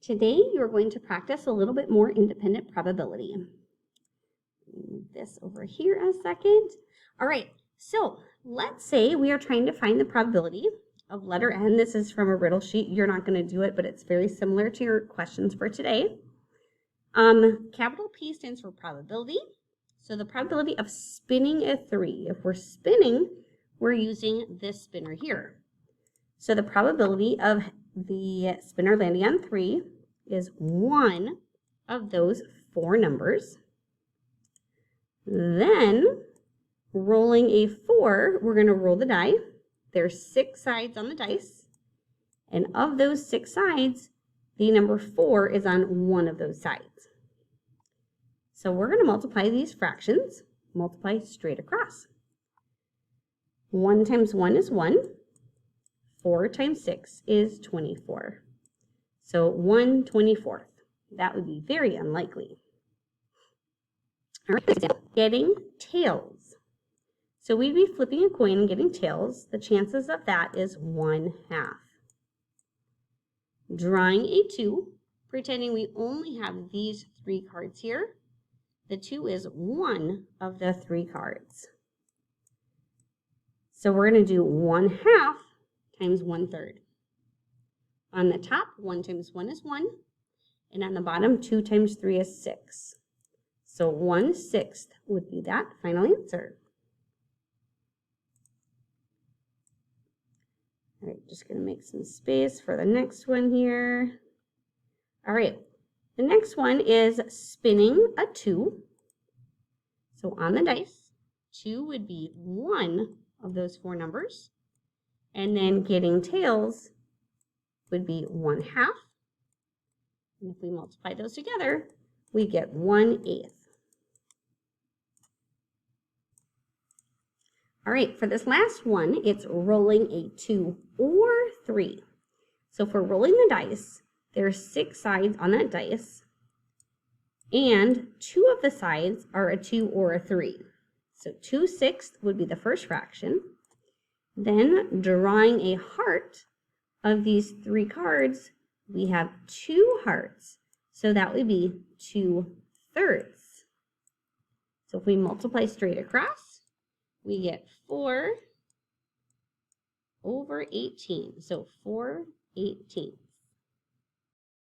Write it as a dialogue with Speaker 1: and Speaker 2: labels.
Speaker 1: Today, you're going to practice a little bit more independent probability. Move this over here a second. All right, so let's say we are trying to find the probability of letter N. This is from a riddle sheet. You're not going to do it, but it's very similar to your questions for today. Capital P stands for probability. So the probability of spinning a 3. If we're spinning, we're using this spinner here. So the probability of the spinner landing on 3 is one of those 4 numbers. Then, rolling a 4, we're going to roll the die. There's 6 sides on the dice. And of those 6 sides, the number 4 is on one of those sides. So we're going to multiply these fractions, multiply straight across. 1 times 1 is 1. 4 times 6 is 24. So 1/24. That would be very unlikely. All right, getting tails. So we'd be flipping a coin and getting tails. The chances of that is 1/2. Drawing a 2, pretending we only have these 3 cards here. The 2 is one of the 3 cards. So we're going to do 1/2 times 1/3. On the top, 1 times 1 is 1. And on the bottom, 2 times 3 is 6. So 1/6 would be that final answer. All right, just going to make some space for the next one here. All right, the next one is spinning a 2. So on the dice, 2 would be one of those 4 numbers. And then getting tails would be 1/2. And if we multiply those together, we get 1/8. All right, for this last one, it's rolling a 2 or 3. So for rolling the dice, there's 6 sides on that dice, and 2 of the sides are a 2 or a 3. So 2/6 would be the first fraction. Then drawing a heart of these 3 cards, we have 2 hearts. So that would be 2/3. So if we multiply straight across, we get 4/18. So 4/18.